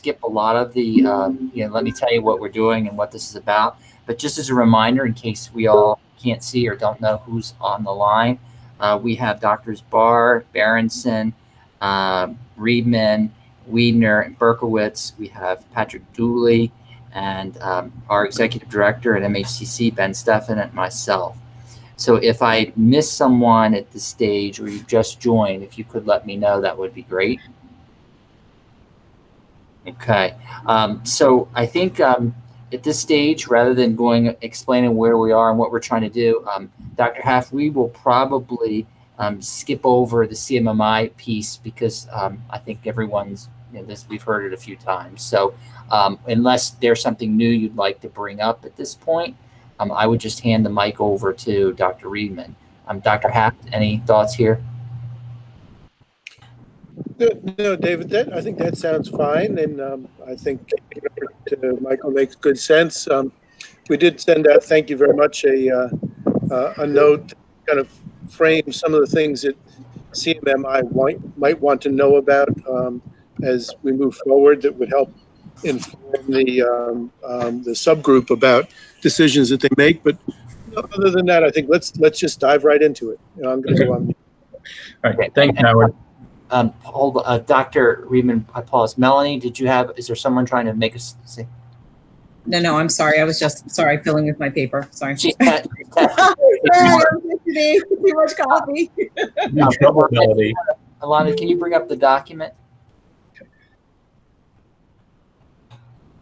skip a lot of the, let me tell you what we're doing and what this is about. But just as a reminder, in case we all can't see or don't know who's on the line, we have Doctors Barr, Berenson, Riedman, Wiedner, and Berkowitz. We have Patrick Dooley, and our executive director at MHCC, Ben Steffen, and myself. So if I miss someone at this stage or you just joined, if you could let me know, that would be great. Okay. So I think at this stage, rather than explaining where we are and what we're trying to do, Dr. Haff, we will probably skip over the CMMI piece because I think everyone's, we've heard it a few times. So unless there's something new you'd like to bring up at this point, I would just hand the mic over to Dr. Riedman. Dr. Haff, any thoughts here? No, David, I think that sounds fine. And I think Michael makes good sense. We did send out, thank you very much, a note to kind of frame some of the things that CMMI might want to know about as we move forward that would help inform the subgroup about decisions that they make. But other than that, I think let's just dive right into it. I'm going to go on. All right, thanks, Howard. Hold on, Dr. Riedman, I pause. Melanie, is there someone trying to make us say? No, I'm sorry. I was just filling with my paper. Sorry. She's too much coffee. Alana, can you bring up the document?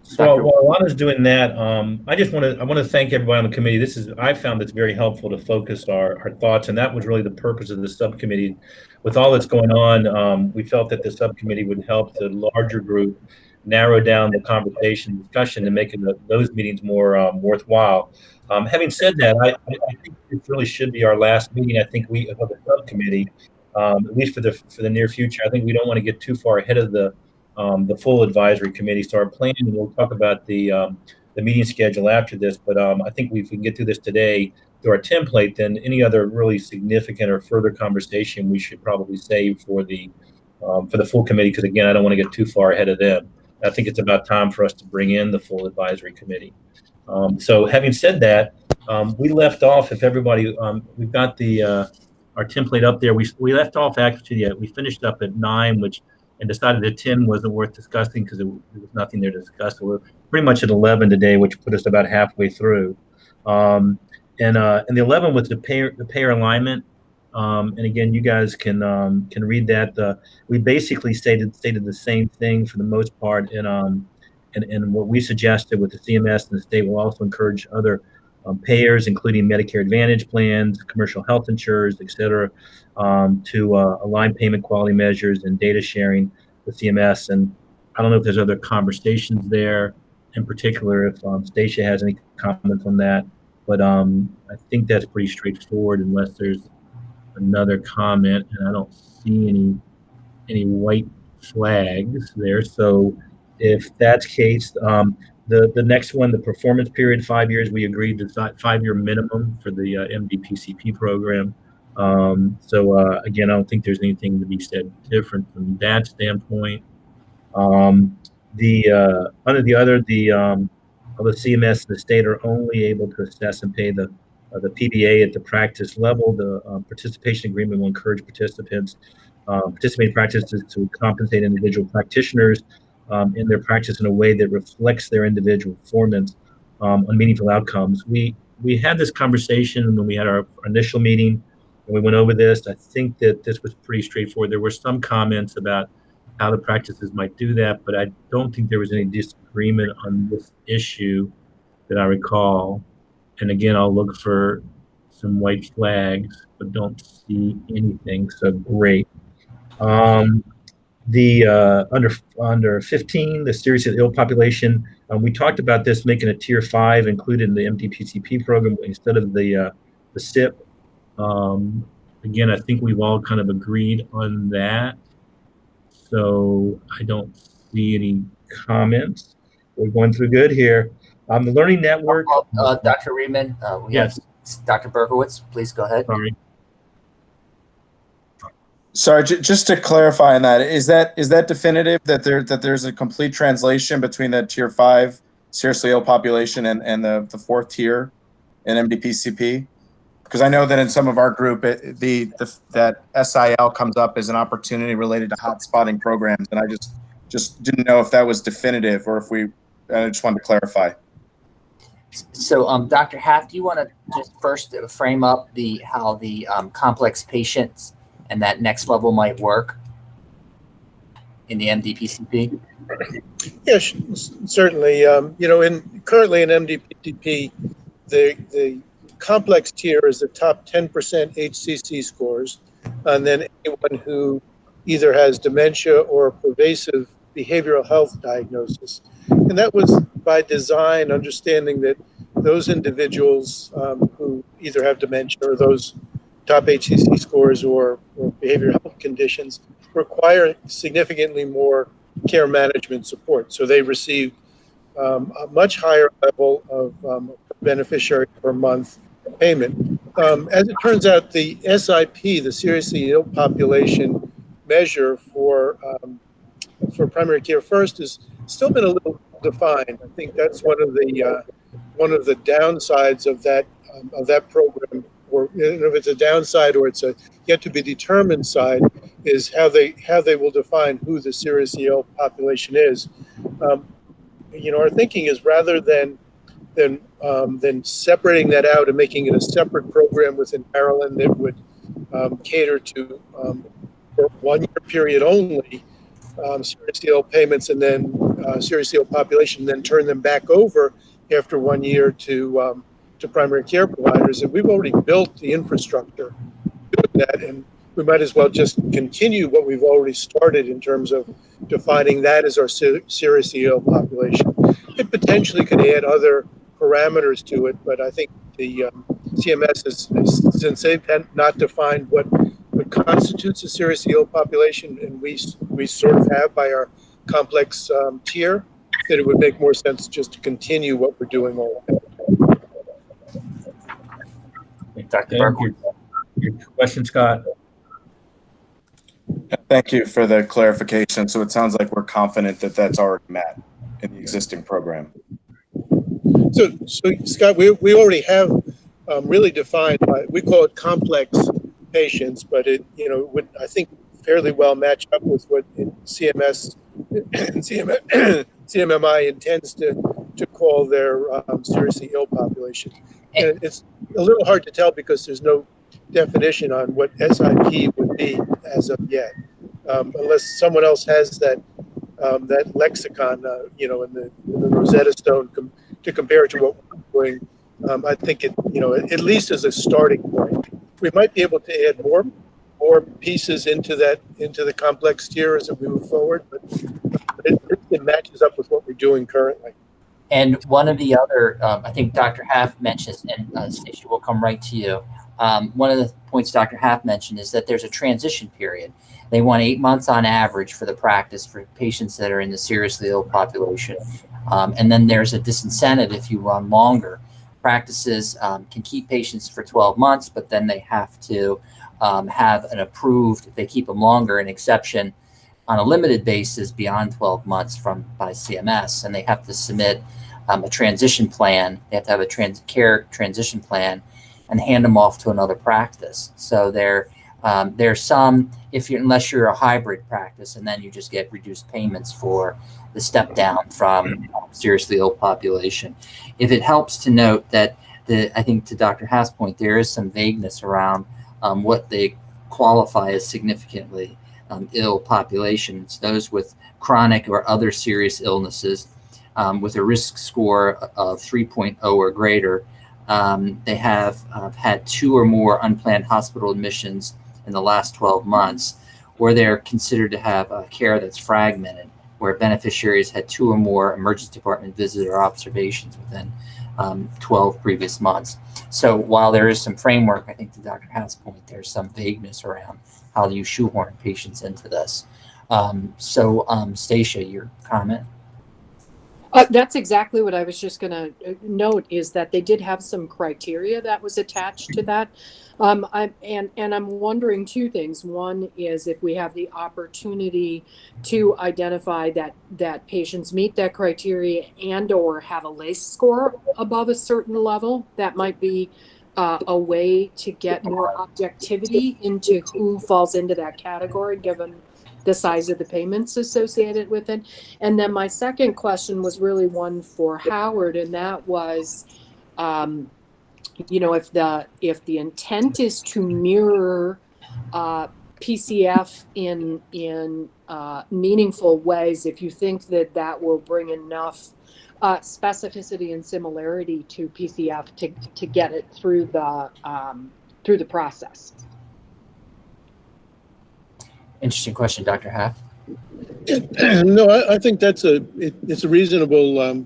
So while Alana's doing that, I want to thank everybody on the committee. I found it's very helpful to focus our thoughts, and that was really the purpose of the subcommittee. With all that's going on, we felt that the subcommittee would help the larger group narrow down the conversation, discussion, and making those meetings more worthwhile. Having said that, I think it really should be our last meeting. I think we, of the subcommittee, at least for the near future, I think we don't want to get too far ahead of the full advisory committee. So our plan, and we'll talk about the meeting schedule after this, but I think if we can get through this today through our template, then any other really significant or further conversation we should probably save for the full committee, because again, I don't want to get too far ahead of them. I think it's about time for us to bring in the full advisory committee. So having said that, we left off, if everybody, we've got our template up there. We left off actually, we finished up at 9, and decided that 10 wasn't worth discussing because there was nothing there to discuss. So we're pretty much at 11 today, which put us about halfway through. And the 11 was the payer alignment. And again, you guys can read that. We basically stated the same thing for the most part. And what we suggested with the CMS and the state will also encourage other payers, including Medicare Advantage plans, commercial health insurers, et cetera, to align payment quality measures and data sharing with CMS. And I don't know if there's other conversations there, in particular if Stacia has any comments on that. But I think that's pretty straightforward unless there's another comment, and I don't see any white flags there. So if that's the case, the next one, the performance period, 5 years, we agreed to 5-year minimum for the MDPCP program. So again, I don't think there's anything to be said different from that standpoint. The CMS and the state are only able to assess and pay the PBA at the practice level. The participation agreement will encourage participating practices to compensate individual practitioners in their practice in a way that reflects their individual performance on meaningful outcomes. We had this conversation when we had our initial meeting, and we went over this. I think that this was pretty straightforward. There were some comments about how the practices might do that, but I don't think there was any disagreement on this issue that I recall. And again, I'll look for some white flags, but don't see anything, so great. Under 15, the seriously ill population, we talked about this making a tier 5 included in the MDPCP program instead of the SIP. Again, I think we've all kind of agreed on that. So I don't see any comments. We're going through good here. The Learning Network. Dr. Riedman, we yes. have Dr. Berkowitz. Please go ahead. Sorry. Sorry, just to clarify on that, is that definitive that there's a complete translation between the tier 5 seriously ill population and the fourth tier in MDPCP? Because I know that in some of our group, that SIL comes up as an opportunity related to hotspotting programs, and I just didn't know if that was definitive or if I just wanted to clarify. So, Dr. Haft, do you want to just first frame up how the complex patients and that next level might work in the MDPCP? Yes, certainly. Currently in MDPTP, the complex tier is the top 10% HCC scores, and then anyone who either has dementia or a pervasive behavioral health diagnosis. And that was by design, understanding that those individuals who either have dementia or those top HCC scores or behavioral health conditions require significantly more care management support. So they receive a much higher level of beneficiary per month payment. As it turns out, the SIP, the seriously ill population measure for primary care first, has still been a little defined. I think that's one of the downsides of that program, or if it's a downside or it's a yet to be determined side, is how they will define who the seriously ill population is. Our thinking is rather than separating that out and making it a separate program within Maryland that would cater to for 1 year period only seriously ill payments and then seriously ill population, then turn them back over after 1 year to primary care providers. And we've already built the infrastructure doing that, and we might as well just continue what we've already started in terms of defining that as our seriously ill population. It potentially could add other parameters to it, but I think the CMS is, since they've not defined what constitutes a seriously ill population, and we sort of have by our complex tier, that it would make more sense just to continue what we're doing already. Dr. Barker. Your question, Scott? Thank you for the clarification. So it sounds like we're confident that that's already met in the existing program. So Scott, we already have really defined, we call it complex patients, but it would, I think, fairly well match up with what CMS and CMMI intends to call their seriously ill population. And it's a little hard to tell because there's no definition on what SIP would be as of yet, unless someone else has that lexicon, in the Rosetta Stone to compare it to what we're doing. I think it, at least as a starting point, we might be able to add more pieces into the complex tier as we move forward, but it matches up with what we're doing currently. And one of the other, I think Dr. Haft mentions, and Stacey will come right to you. One of the points Dr. Haft mentioned is that there's a transition period. They want 8 months on average for the practice for patients that are in the seriously ill population. And then there's a disincentive if you run longer. Practices can keep patients for 12 months, but then they have to have an approved, if they keep them longer, an exception on a limited basis beyond 12 months by CMS, and they have to submit a transition plan. They have to have a care transition plan and hand them off to another practice. So there's some, unless you're a hybrid practice, and then you just get reduced payments for the step down from seriously ill population. If it helps to note that I think to Dr. Haft's point, there is some vagueness around what they qualify as significantly ill populations, those with chronic or other serious illnesses with a risk score of 3.0 or greater. They have had 2 or more unplanned hospital admissions in the last 12 months, or they're considered to have care that's fragmented, where beneficiaries had 2 or more emergency department visits or observations within 12 previous months. So while there is some framework, I think to Dr. Haft's point, there's some vagueness around how you shoehorn patients into this. Stacia, your comment? That's exactly what I was just going to note, is that they did have some criteria that was attached to that. I'm wondering two things. One is if we have the opportunity to identify that patients meet that criteria and or have a LACE score above a certain level, that might be a way to get more objectivity into who falls into that category, given the size of the payments associated with it. And then my second question was really one for Howard, and that was, if the intent is to mirror PCF in meaningful ways, if you think that will bring enough specificity and similarity to PCF to get it through the process. Interesting question, Dr. Haft. No, I think it's a reasonable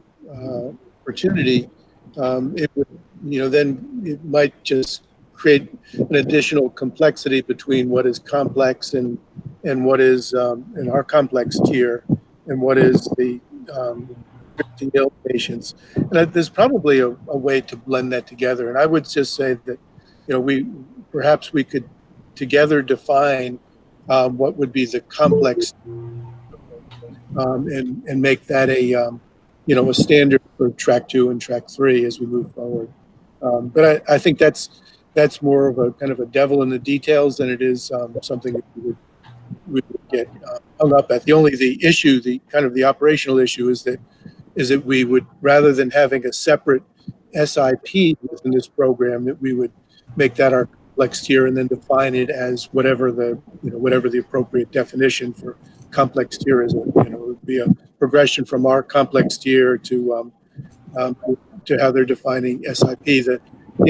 opportunity. It would, then it might just create an additional complexity between what is complex and what is in our complex tier and what is the ill patients. And there's probably a way to blend that together. And I would just say that, perhaps we could together define what would be the complex, and make that a standard for track 2 and track 3 as we move forward. But I think that's more of a kind of a devil in the details than it is something that we would get hung up at. The issue, the operational issue is that we would, rather than having a separate SIP within this program, that we would make that our complex tier and then define it as whatever the appropriate definition for complex tier is. It would be a progression from our complex tier to how they're defining SIP. The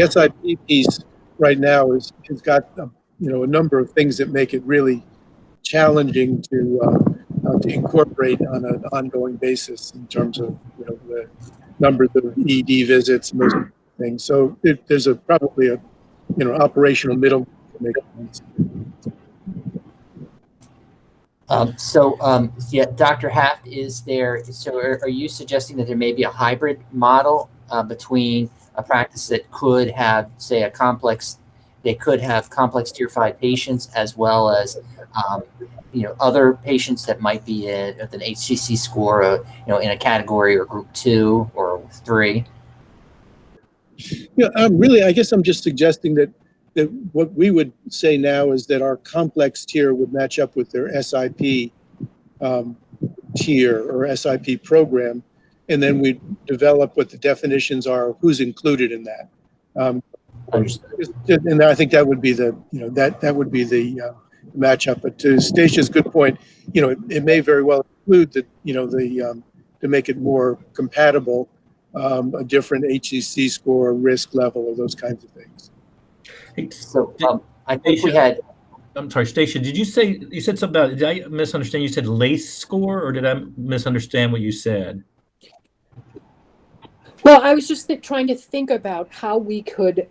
SIP piece right now has got a number of things that make it really challenging to incorporate on an ongoing basis in terms of the numbers of ED visits and those things. So there's probably a operational middle to make sense. Yeah, Dr. Haft, are you suggesting that there may be a hybrid model between a practice that could have, say, they could have complex tier 5 patients, as well as other patients that might be at an HCC score, in a category or group 2 or 3? Yeah, really, I guess I'm just suggesting that what we would say now is that our complex tier would match up with their SIP tier or SIP program, and then we develop what the definitions are of who's included in that. And I think that would be the matchup. But to Stacey's good point, it may very well include to make it more compatible, a different HCC score, risk level, or those kinds of things. So I think we had. I'm sorry, Stacia, you said something about, did I misunderstand? You said LACE score, or did I misunderstand what you said? Well, I was just trying to think about how we could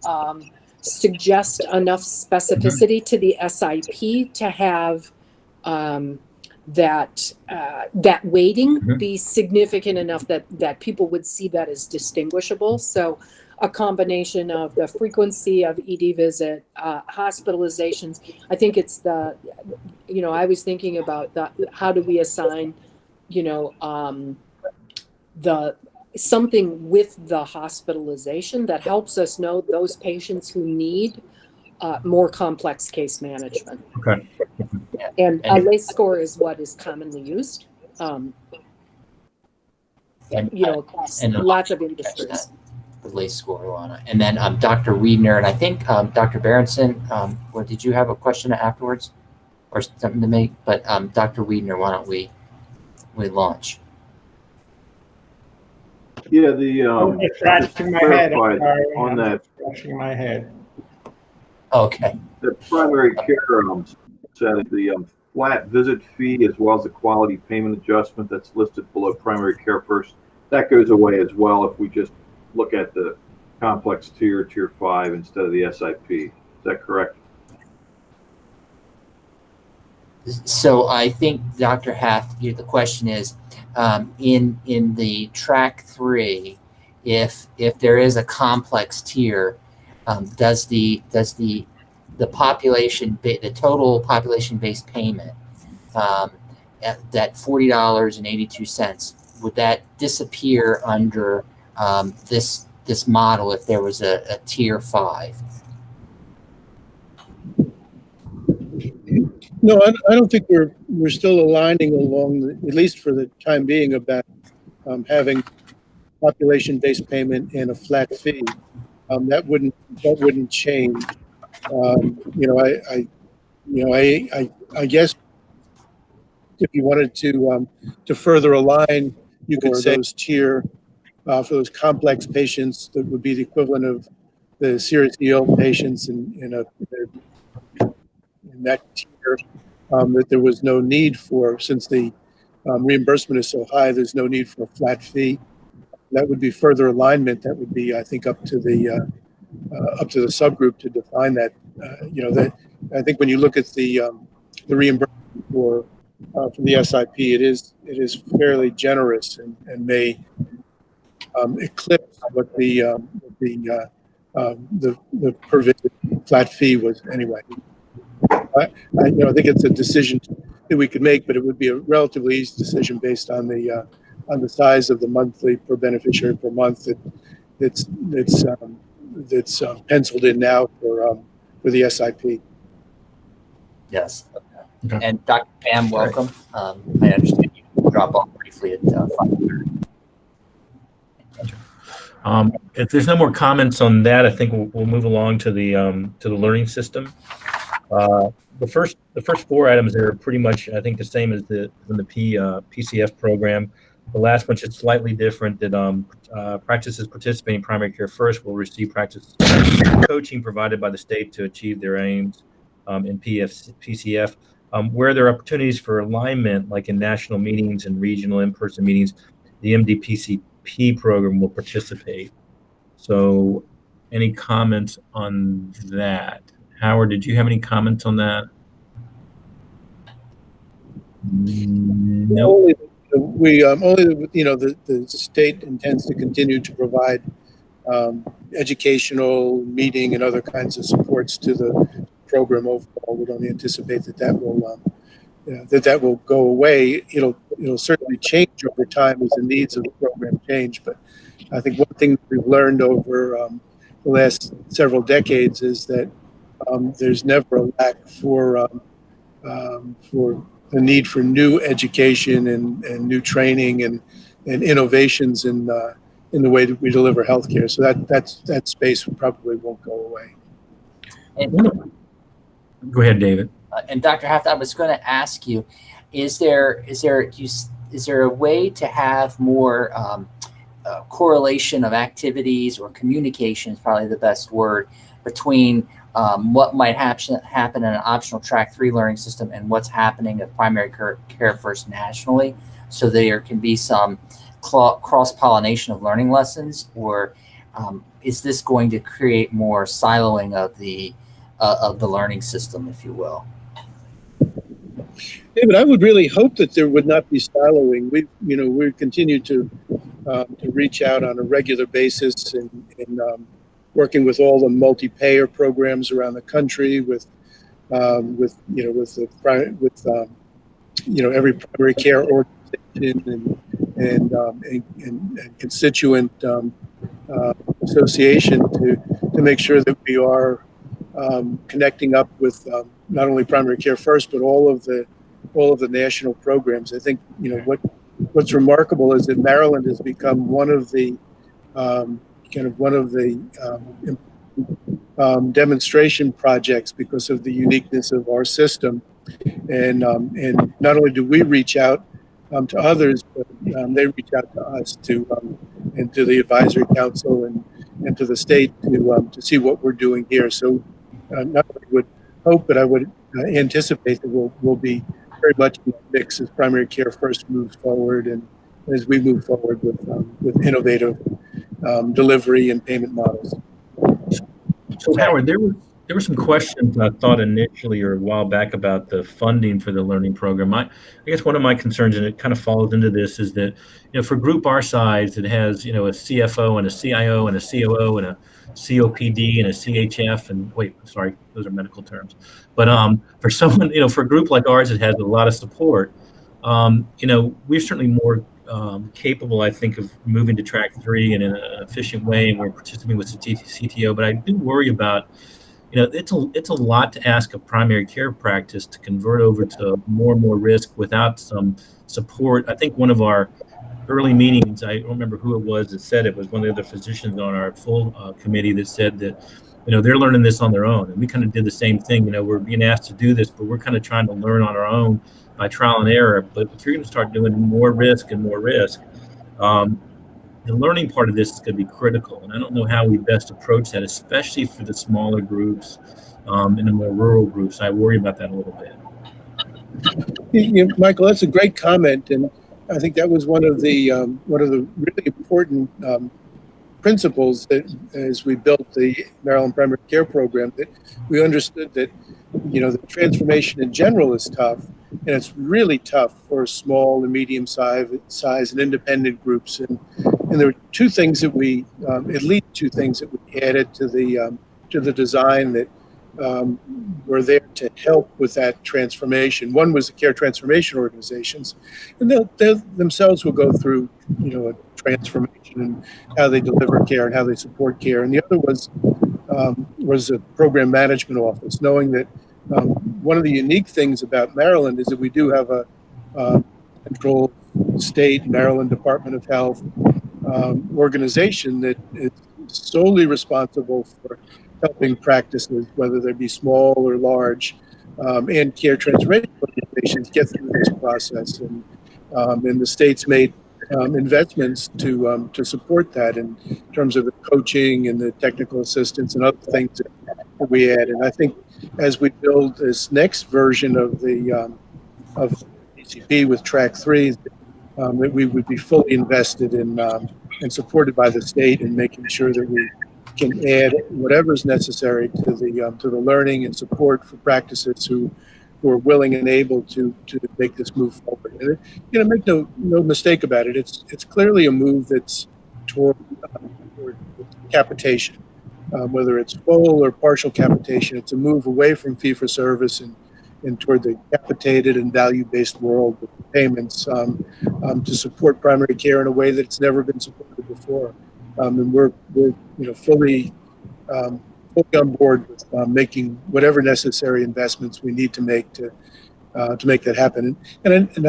suggest enough specificity to the SIP to have that weighting be significant enough that people would see that as distinguishable. So a combination of the frequency of ED visit, hospitalizations. I think it's I was thinking about how do we assign, something with the hospitalization that helps us know those patients who need more complex case management. Okay. And a LACE score is what is commonly used, across lots of industries. The LACE score, Luana. And then Dr. Wiedner, and I think Dr. Berenson, did you have a question afterwards or something to make? But Dr. Wiedner, why don't we launch? Yeah, I'm just scratching my head. On that. Scratching my head. Okay. The primary care said the flat visit fee as well as the quality payment adjustment that's listed below primary care first, that goes away as well if we just look at the complex tier 5 instead of the SIP. Is that correct? So I think Dr. Haft, the question is, in the track 3, if there is a complex tier, does the population the total population based payment, at that $40.82, would that disappear under this model if there was a tier 5? No, I don't think we're still aligning along, at least for the time being, about having population-based payment and a flat fee. That wouldn't change. I guess if you wanted to further align, you could say those tier for those complex patients, that would be the equivalent of the seriously ill patients in that tier, that there was no need for, since the reimbursement is so high, there's no need for a flat fee. That would be further alignment. That would be, I think, up to the subgroup to define that. That I think when you look at the reimbursement for the SIP, it is fairly generous and may eclipse what the per visit flat fee was anyway. I think it's a decision that we could make, but it would be a relatively easy decision based on the size of the monthly per beneficiary per month that's penciled in now for the SIP. Yes. Okay. And Dr. Pam, welcome. I understand you drop off briefly at 5:30. If there's no more comments on that, I think we'll move along to the learning system. The first 4 items there are pretty much, I think, the same as the PCF program. The last one's just slightly different. That practices participating in primary care first will receive practice coaching provided by the state to achieve their aims in PCF. Where there are opportunities for alignment, like in national meetings and regional in-person meetings, the MDPCP program will participate. So, any comments on that? Howard, did you have any comments on that? No. Only the state intends to continue to provide educational, meeting, and other kinds of supports to the program overall. We don't anticipate that will go away. It'll certainly change over time as the needs of the program change. But I think one thing we've learned over the last several decades is that there's never a lack for the need for new education and new training and innovations in the way that we deliver healthcare. So that space probably won't go away. And, go ahead, David. And Dr. Haft, I was going to ask you, is there a way to have more correlation of activities, or communication is probably the best word, between what might happen in an optional track 3 learning system and what's happening at primary care first nationally, so there can be some cross-pollination of learning lessons? Or is this going to create more siloing of the learning system, if you will? David, I would really hope that there would not be siloing. We continue to reach out on a regular basis and working with all the multi-payer programs around the country, with every primary care organization and constituent association to make sure that we are connecting up with not only primary care first, but all of the national programs. I think what's remarkable is that Maryland has become one of the demonstration projects because of the uniqueness of our system, and not only do we reach out to others, but they reach out to us and to the advisory council and to the state to see what we're doing here. So not only would hope, but I would anticipate that we'll be very much in the mix as primary care first moves forward, and as we move forward with innovative delivery and payment models. So Howard, there were some questions I thought initially or a while back about the funding for the learning program. I guess one of my concerns, and it kind of falls into this, is that, for a group our size, it has, a CFO and a CIO and a COO and a COPD and a CHF, and wait, sorry, those are medical terms. But for someone, for a group like ours, it has a lot of support. We're certainly more capable, I think, of moving to track 3 in an efficient way, and we're participating with the CTO. But I do worry about, it's a lot to ask of primary care practice to convert over to more and more risk without some support. I think one of our early meetings, I don't remember who it was that said it was one of the other physicians on our full committee that said that, they're learning this on their own. And we kind of did the same thing. We're being asked to do this, but we're kind of trying to learn on our own by trial and error. But if you're going to start doing more risk, the learning part of this is going to be critical. And I don't know how we best approach that, especially for the smaller groups and the more rural groups. I worry about that a little bit. Michael, that's a great comment, and I think that was one of the really important principles that, as we built the Maryland Primary Care Program, that we understood that the transformation in general is tough, and it's really tough for small and medium size and independent groups. And there were two things that at least two things that we added to the design that were there to help with that transformation. One was the care transformation organizations, and they themselves will go through a transformation and how they deliver care and how they support care. And the other was a program management office, knowing that one of the unique things about Maryland is that we do have a central state Maryland Department of Health organization that is solely responsible for helping practices, whether they be small or large, and care transformation organizations get through this process. And the state's made investments to support that in terms of the coaching and the technical assistance and other things that we add. And I think as we build this next version of the PCP with Track 3, that we would be fully invested in and supported by the state in making sure that we can add whatever is necessary to the learning and support for practices who are willing and able to make this move forward. And make no mistake about it. It's clearly a move that's toward capitation, whether it's full or partial capitation. It's a move away from fee-for-service and toward the capitated and value-based world with payments to support primary care in a way that it's never been supported before. And we're fully on board with making whatever necessary investments we need to make that happen. And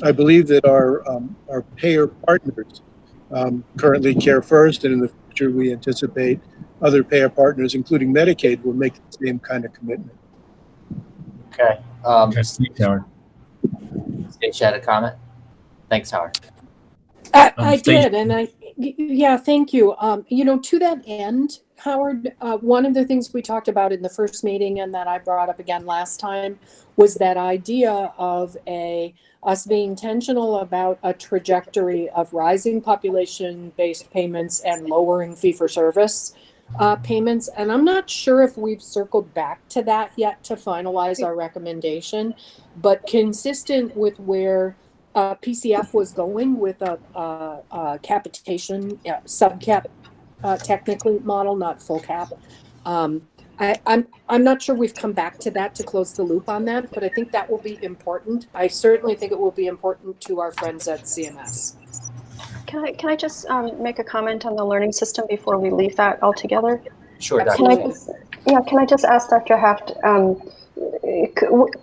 I believe that our payer partners currently Care First, and in the future we anticipate other payer partners, including Medicaid, will make the same kind of commitment. Okay. Thanks, Howard. Stage had a comment. Thanks, Howard. I did, and yeah, thank you. To that end, Howard, one of the things we talked about in the first meeting and that I brought up again last time was that idea of us being intentional about a trajectory of rising population-based payments and lowering fee-for-service payments. And I'm not sure if we've circled back to that yet to finalize our recommendation, but consistent with where PCF was going with a capitation, sub-cap technically model, not full cap. I'm not sure we've come back to that to close the loop on that, but I think that will be important. I certainly think it will be important to our friends at CMS. Can I just make a comment on the learning system before we leave that altogether? Sure, Can I just ask Dr. Haft,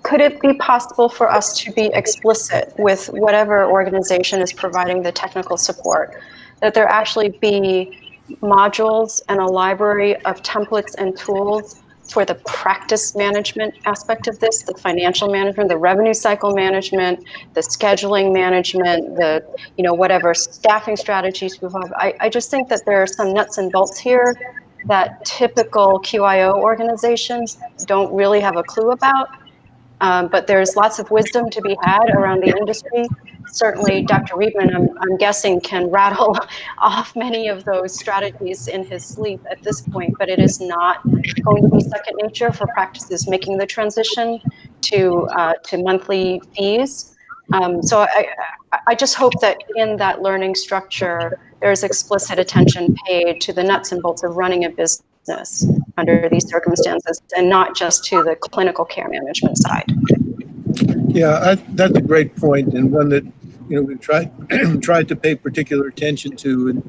could it be possible for us to be explicit with whatever organization is providing the technical support, that there actually be modules and a library of templates and tools for the practice management aspect of this, the financial management, the revenue cycle management, the scheduling management, the whatever staffing strategies we have. I just think that there are some nuts and bolts here that typical QIO organizations don't really have a clue about. But there's lots of wisdom to be had around the industry. Certainly, Dr. Riedman, I'm guessing, can rattle off many of those strategies in his sleep at this point, but it is not going to be second nature for practices making the transition to monthly fees. So I just hope that in that learning structure, there's explicit attention paid to the nuts and bolts of running a business under these circumstances, and not just to the clinical care management side. Yeah, that's a great point, and one that we've tried tried to pay particular attention to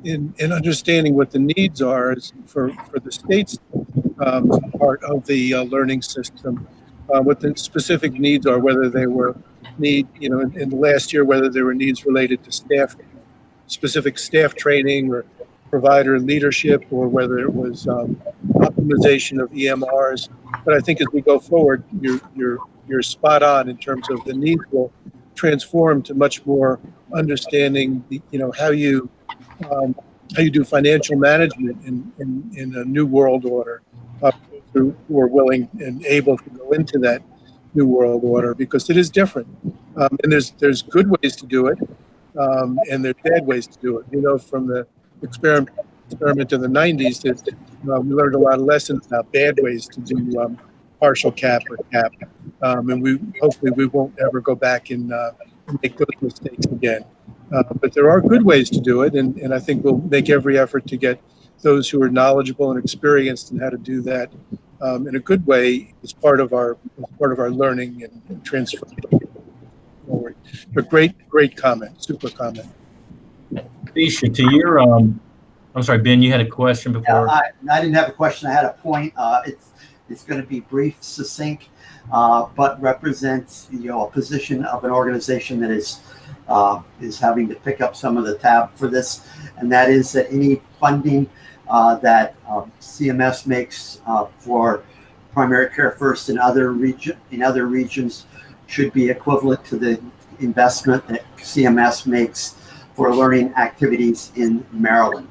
in understanding what the needs are for the state's part of the learning system, what the specific needs are, whether they were in the last year, whether there were needs related to specific staff training or provider leadership, or whether it was optimization of EMRs. But I think as we go forward, you're spot on in terms of the needs will transform to much more understanding how you do financial management in a new world order, who are willing and able to go into that new world order, because it is different, and there's good ways to do it, and there's bad ways to do it. From the experiment in the 90s, that we learned a lot of lessons about bad ways to do partial cap or cap, and hopefully we won't ever go back and make those mistakes again. But there are good ways to do it, and I think we'll make every effort to get those who are knowledgeable and experienced in how to do that in a good way as part of our learning and transfer forward. But great comment, super comment. Stacia, to your I'm sorry, Ben, you had a question before. Yeah, I didn't have a question. I had a point. It's going to be brief, succinct, but represents a position of an organization that is having to pick up some of the tab for this, and that is that any funding that CMS makes for primary care first in other regions should be equivalent to the investment that CMS makes for learning activities in Maryland.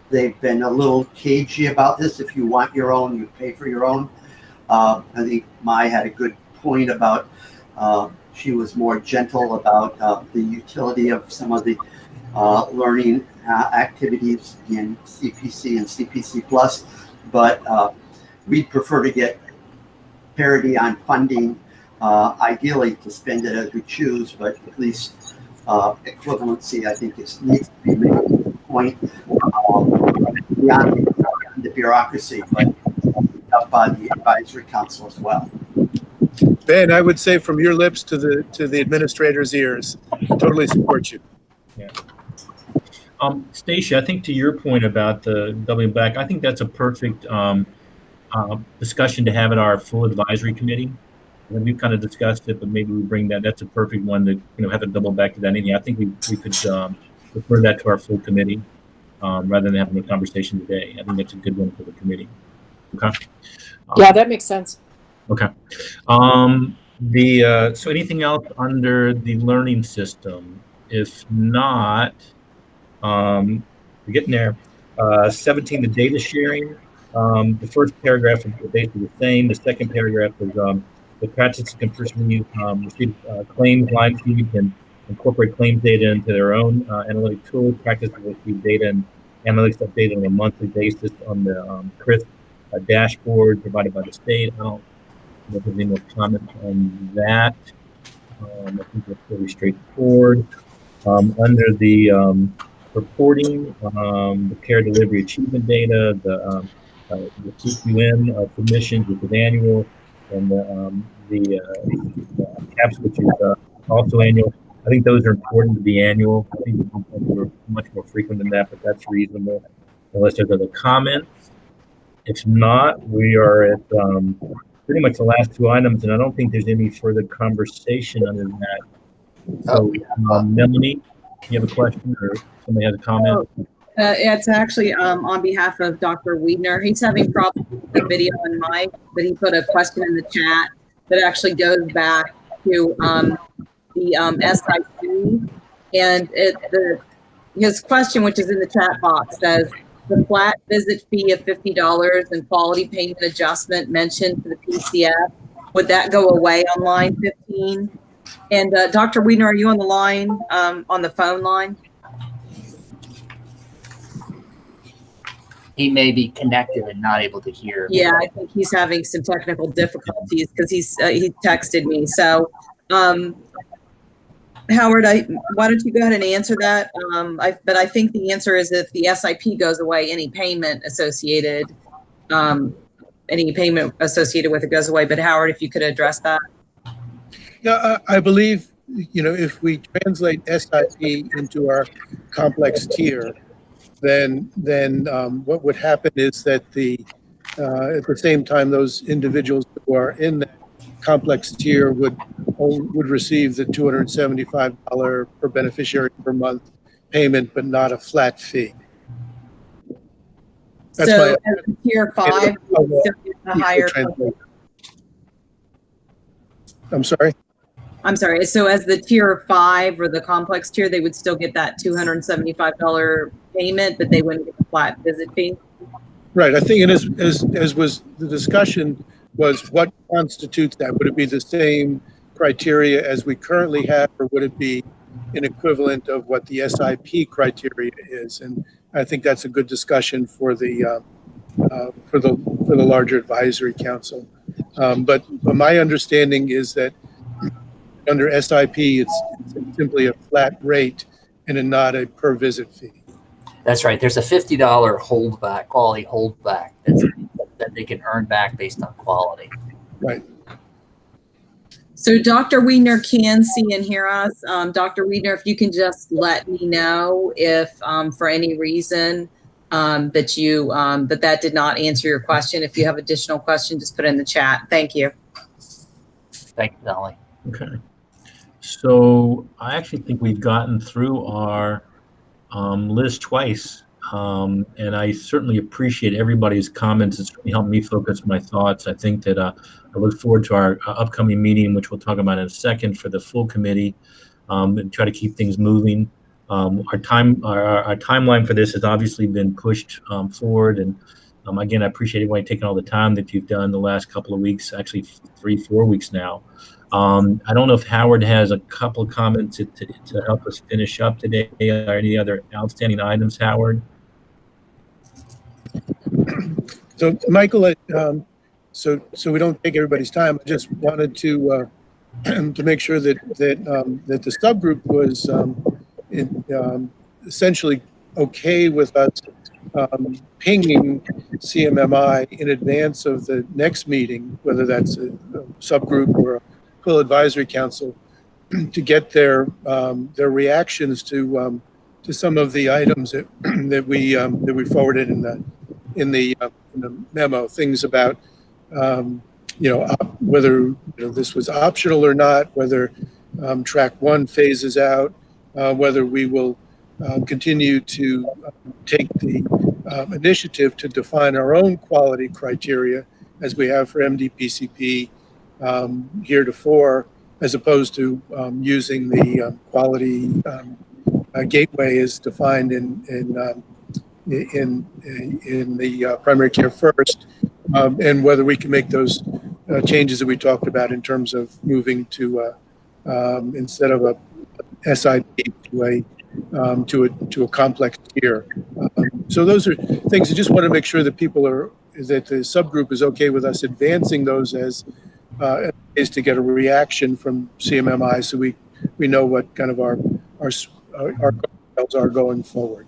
They've been a little cagey about this. If you want your own, you pay for your own. I think Mai had a good point about she was more gentle about the utility of some of the learning activities in CPC and CPC Plus, but we'd prefer to get parity on funding, ideally to spend it as we choose, but at least equivalency, I think, needs to be made a point beyond the bureaucracy, but up by the advisory council as well. Ben, I would say from your lips to the administrator's ears, totally support you. Yeah. Stacia, I think to your point about the doubling back, I think that's a perfect discussion to have at our full advisory committee. And we've kind of discussed it, but maybe we bring that. That's a perfect one to have to double back to that. And yeah, I think we could refer that to our full committee rather than having a conversation today. I think that's a good one for the committee. Okay. Yeah, that makes sense. Okay. So anything else under the learning system? If not, we're getting there. 17, the data sharing. The first paragraph is basically the same. The second paragraph is the practices can personally receive claims line feeds and incorporate claims data into their own analytic tools. Practices will receive data and analytics updated on a monthly basis on the CRISP dashboard provided by the state. I don't know if there's any more comments on that. I think that's pretty straightforward. Under the reporting, the care delivery achievement data, the CQM submissions, which is annual, and the CAPS, which is also annual. I think those are important to be annual. I think we're much more frequent than that, but that's reasonable, unless there's other comments. If not, we are at pretty much the last two items, and I don't think there's any further conversation other than that. So, Melanie, you have a question or somebody has a comment? It's actually on behalf of Dr. Wiedner. He's having problems with the video and mic, but he put a question in the chat that actually goes back to the SIC. And his question, which is in the chat box, says, the flat visit fee of $50 and quality payment adjustment mentioned for the PCF Would that go away on line 15? And Dr. Weidner, are you on the line, on the phone line? He may be connected and not able to hear. Yeah, I think he's having some technical difficulties because he texted me. So, Howard, why don't you go ahead and answer that? But I think the answer is if the SIP goes away, any payment associated with it goes away. But Howard, if you could address that. Yeah, I believe, if we translate SIP into our complex tier, then what would happen is that at the same time, those individuals who are in that complex tier would receive the $275 per beneficiary per month payment, but not a flat fee. That's so my as tier 5, the higher. I'm sorry. I'm sorry. So as the tier 5 or the complex tier, they would still get that $275 payment, but they wouldn't get the flat visit fee. Right. I think it is, as was the discussion, was what constitutes that? Would it be the same criteria as we currently have, or would it be an equivalent of what the SIP criteria is? And I think that's a good discussion for the larger advisory council. But my understanding is that under SIP, it's simply a flat rate and not a per visit fee. That's right. There's a $50 holdback, quality holdback that they can earn back based on quality. Right. So Dr. Weidner can see and hear us. Dr. Weidner, if you can just let me know if for any reason that did not answer your question. If you have additional questions, just put it in the chat. Thank you. Thank you, Dolly. Okay. So I actually think we've gotten through our list twice. And I certainly appreciate everybody's comments. It's really helped me focus my thoughts. I think that I look forward to our upcoming meeting, which we'll talk about in a second, for the full committee, and try to keep things moving. Our timeline for this has obviously been pushed forward. And again, I appreciate everybody taking all the time that you've done the last couple of weeks, actually 3-4 weeks now. I don't know if Howard has a couple of comments to help us finish up today, or any other outstanding items, Howard. So, Michael, so we don't take everybody's time, I just wanted to make sure that the subgroup was essentially okay with us pinging CMMI in advance of the next meeting, whether that's a subgroup or a full advisory council, to get their reactions to some of the items that we forwarded in the memo. Things about whether this was optional or not, whether track 1 phases out, whether we will continue to take the initiative to define our own quality criteria as we have for MDPCP heretofore, as opposed to using the quality gateway as defined in the primary care first, and whether we can make those changes that we talked about in terms of moving to instead of a SIP to a complex tier. So those are things I just want to make sure that that the subgroup is okay with us advancing those as to get a reaction from CMMI, so we know what kind of our goals are going forward.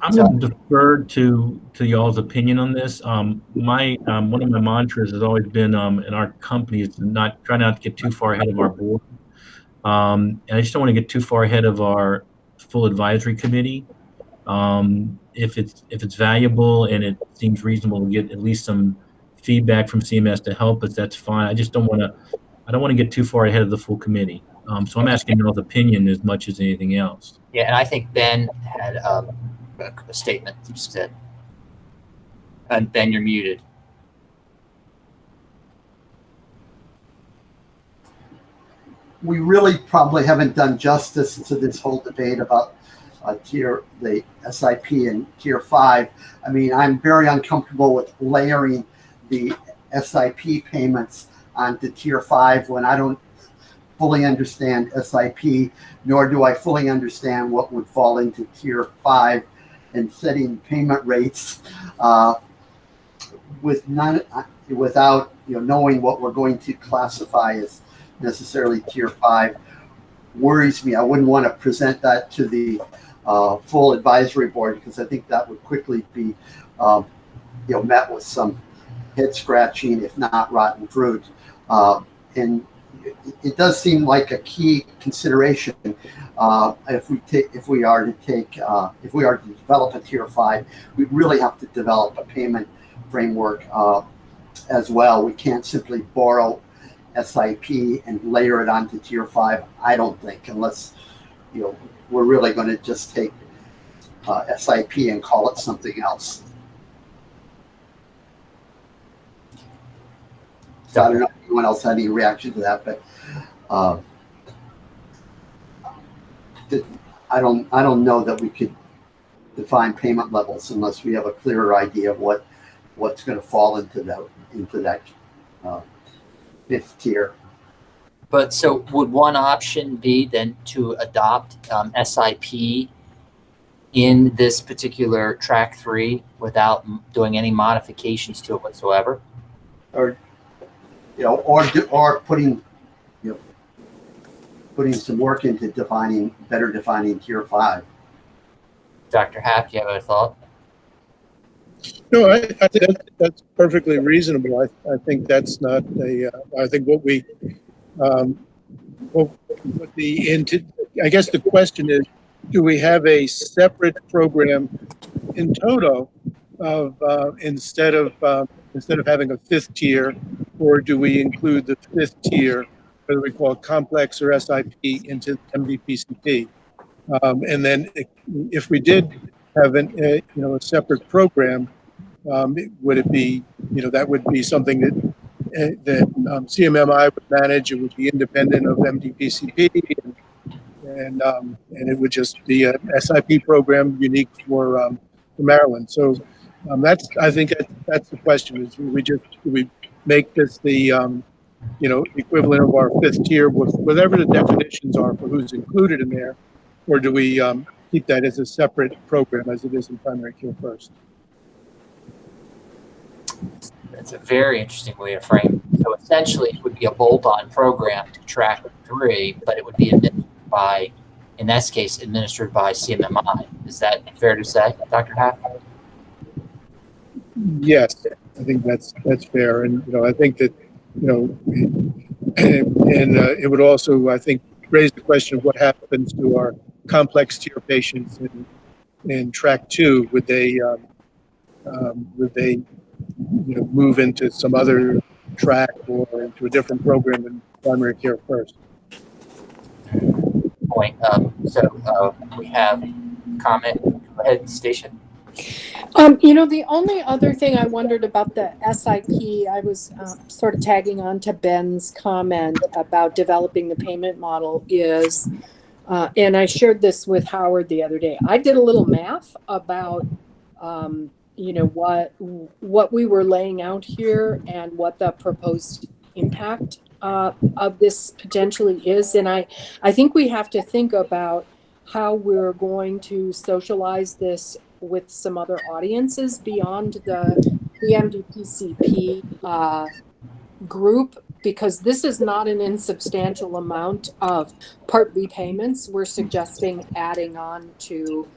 I'm going to defer to y'all's opinion on this. One of my mantras has always been in our company is to try not to get too far ahead of our board, and I just don't want to get too far ahead of our full advisory committee. If it's valuable and it seems reasonable to get at least some feedback from CMS to help us, that's fine. I don't want to get too far ahead of the full committee. So I'm asking y'all's opinion as much as anything else. Yeah, and I think Ben had a statement he said. And Ben, you're muted. We really probably haven't done justice to this whole debate about the SIP and tier 5. I mean, I'm very uncomfortable with layering the SIP payments onto tier 5 when I don't fully understand SIP, nor do I fully understand what would fall into tier 5 and setting payment rates without knowing what we're going to classify as necessarily tier 5 worries me. I wouldn't want to present that to the full advisory board, because I think that would quickly be met with some head scratching, if not rotten fruit. And it does seem like a key consideration if we are to develop a tier 5, we really have to develop a payment framework as well. We can't simply borrow SIP and layer it onto tier 5, I don't think, unless we're really going to just take SIP and call it something else. So I don't know if anyone else had any reaction to that, but I don't know that we could define payment levels unless we have a clearer idea of what's going to fall into that fifth tier. But so would one option be then to adopt SIP in this particular track 3 without doing any modifications to it whatsoever? Or putting some work into better defining tier 5. Dr. Happ, do you have a thought? No, I think that's perfectly reasonable. I think that's not I think what we, I guess the question is, do we have a separate program in toto of instead of having a 5th tier, or do we include the 5th tier, whether we call it complex or SIP, into MDPCP? And then if we did have a separate program, would it be, that would be something that CMMI would manage? It would be independent of MDPCP, and it would just be a SIP program unique for Maryland. So I think that's the question: is do we make this the equivalent of our 5th tier with whatever the definitions are for who's included in there, or do we keep that as a separate program as it is in primary care first? That's a very interesting way to frame it. So essentially, it would be a bolt-on program to track 3, but it would be administered by, in this case, administered by CMMI. Is that fair to say, Dr. Happ? Yes, I think that's fair, and I think that and it would also, I think, raise the question of what happens to our complex tier patients in track 2. Would they move into some other track or into a different program in primary care first? Point. So we have comment. Go ahead, Station. The only other thing I wondered about the SIP, I was sort of tagging on to Ben's comment about developing the payment model is, and I shared this with Howard the other day. I did a little math about, what we were laying out here and what the proposed impact of this potentially is. And I think we have to think about how we're going to socialize this with some other audiences beyond the MDPCP group, because this is not an insubstantial amount of Part B payments we're suggesting adding on to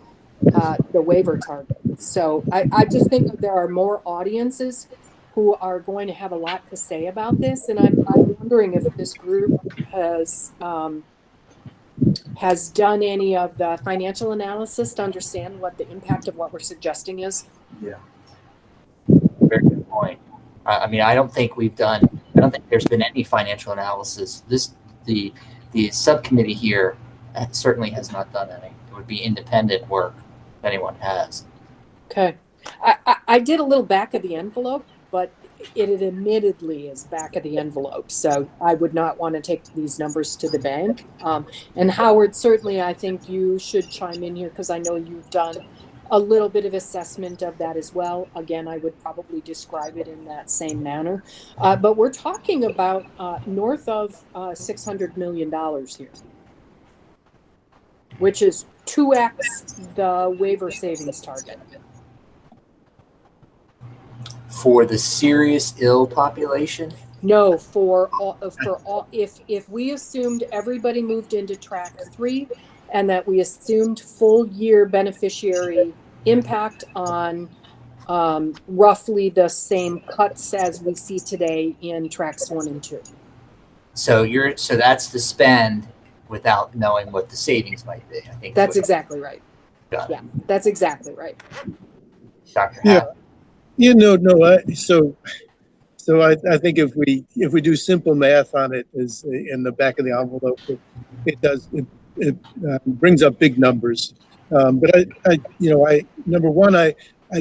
the waiver target. So I just think that there are more audiences who are going to have a lot to say about this, and I'm wondering if this group has done any of the financial analysis to understand what the impact of what we're suggesting is. Yeah. Very good point. I don't think there's been any financial analysis. The subcommittee here certainly has not done any. It would be independent work if anyone has. Okay. I did a little back of the envelope, but it admittedly is back of the envelope. So I would not want to take these numbers to the bank. And Howard, certainly I think you should chime in here, because I know you've done a little bit of assessment of that as well. Again, I would probably describe it in that same manner. But we're talking about north of $600 million here, which is 2x the waiver savings target. For the serious ill population? No, for all, if we assumed everybody moved into track 3 and that we assumed full year beneficiary impact on roughly the same cuts as we see today in tracks 1 and 2. So that's the spend without knowing what the savings might be. I think that's exactly right. Got it. Yeah, that's exactly right. Dr. Yeah. Happ. So I think if we do simple math on it, is in the back of the envelope, it brings up big numbers. But number one, I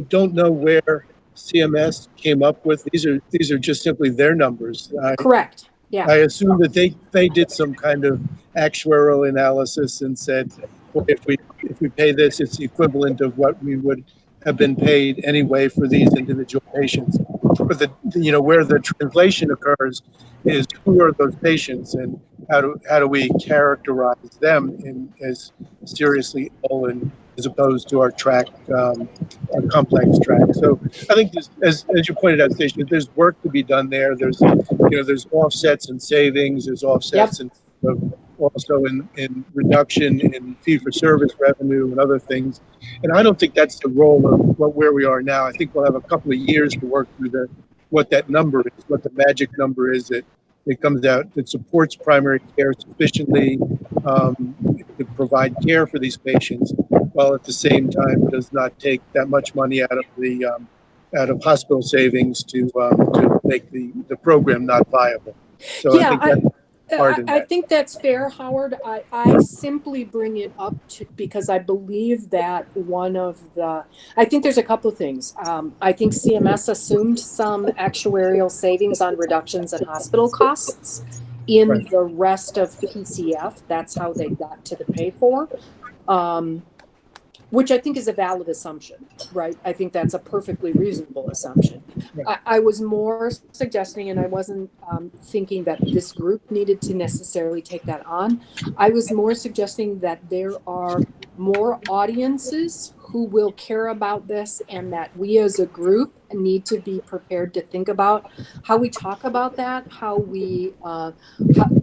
don't know where CMS came up with these are just simply their numbers. Correct. Yeah. I assume that they did some kind of actuarial analysis and said, well, if we pay this, it's the equivalent of what we would have been paid anyway for these individual patients. But where the translation occurs is who are those patients and how do we characterize them as seriously ill and as opposed to our track, our complex track. So I think as you pointed out, Stacia, there's work to be done there. There's offsets and savings. There's offsets and also in reduction in fee-for-service revenue and other things. And I don't think that's the role of where we are now. I think we'll have a couple of years to work through what that number is, what the magic number is that comes out that supports primary care sufficiently to provide care for these patients, while at the same time does not take that much money out of hospital savings to make the program not viable. So yeah, I think that's fair, Howard. I simply bring it up because I believe that I think there's a couple of things. I think CMS assumed some actuarial savings on reductions in hospital costs in the rest of PCF. That's how they got to the pay for. Which I think is a valid assumption, right? I think that's a perfectly reasonable assumption. I was more suggesting, and I wasn't thinking that this group needed to necessarily take that on. I was more suggesting that there are more audiences who will care about this, and that we as a group need to be prepared to think about how we talk about that,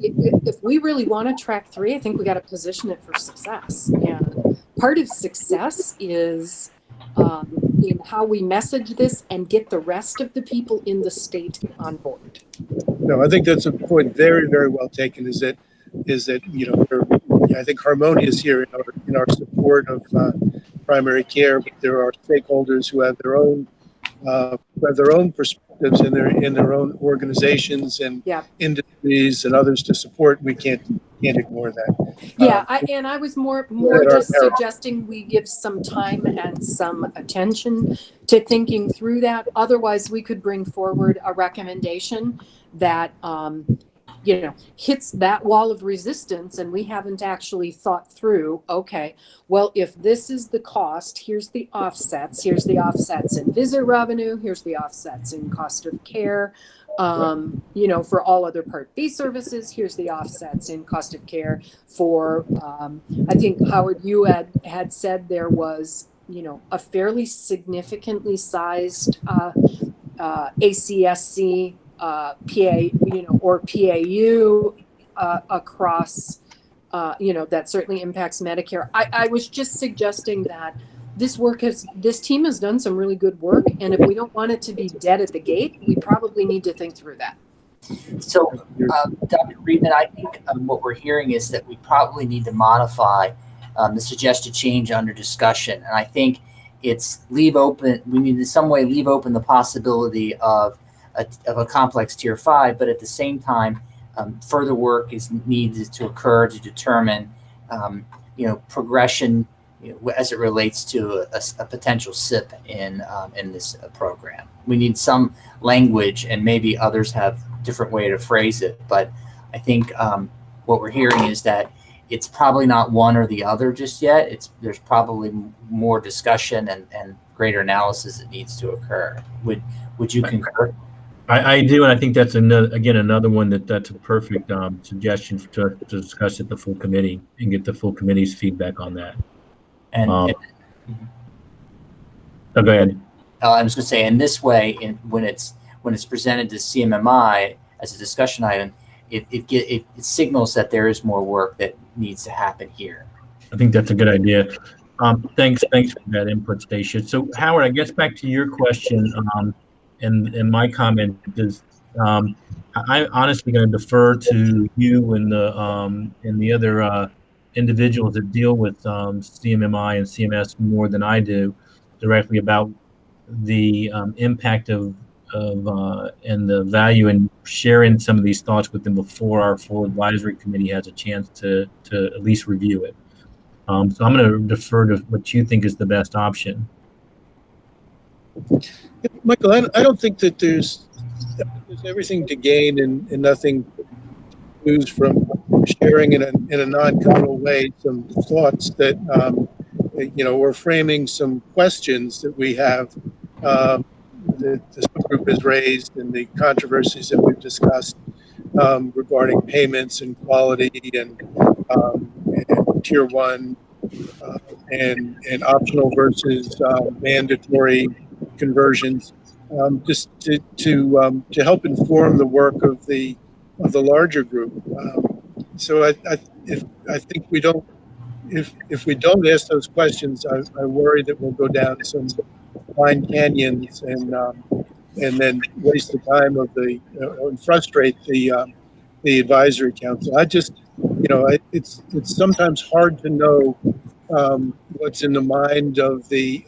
if we really want to track 3, I think we got to position it for success. And part of success is in how we message this and get the rest of the people in the state on board. No, I think that's a point very, very well taken. Is that I think harmonious here in our support of primary care, but there are stakeholders who have their own perspectives in their own organizations and industries and others to support. We can't ignore that. Yeah, I was more just suggesting we give some time and some attention to thinking through that. Otherwise, we could bring forward a recommendation that hits that wall of resistance, and we haven't actually thought through, okay, well, if this is the cost, here's the offsets in visit revenue, here's the offsets in cost of care, for all other Part B services, here's the offsets in cost of care for, I think, Howard, you had said there was, a fairly significantly sized ACSC PA, or PAU across, that certainly impacts Medicare. I was just suggesting that this team has done some really good work, and if we don't want it to be dead at the gate, we probably need to think through that. So, Dr. Friedman, I think what we're hearing is that we probably need to modify the suggested change under discussion, and I think it's we need in some way leave open the possibility of a complex tier 5, but at the same time, further work is needed to occur to determine, progression, as it relates to a potential SIP in this program. We need some language, and maybe others have different way to phrase it, but I think what we're hearing is that it's probably not one or the other just yet. There's probably more discussion and greater analysis that needs to occur. Would you concur? I do, and I think that's another one that's a perfect suggestion to discuss at the full committee and get the full committee's feedback on that. And Oh, go ahead. I was going to say, in this way, when it's presented to CMMI as a discussion item, it signals that there is more work that needs to happen here. I think that's a good idea. Thanks for that input, Stacia. So Howard, I guess back to your question, and my comment is, I'm honestly going to defer to you and the other individuals that deal with CMMI and CMS more than I do directly about the impact of and the value in sharing some of these thoughts with them before our full advisory committee has a chance to at least review it. So I'm going to defer to what you think is the best option. Michael, I don't think that there's everything to gain and nothing to lose from sharing in a non-committal way some thoughts that we're framing some questions that we have that the subgroup has raised and the controversies that we've discussed regarding payments and quality and tier one and optional versus mandatory conversions, just to help inform the work of the larger group. So I think we don't, if we don't ask those questions, I worry that we'll go down some blind canyons and then waste the time of and frustrate the advisory council. I just, it's sometimes hard to know what's in the mind of the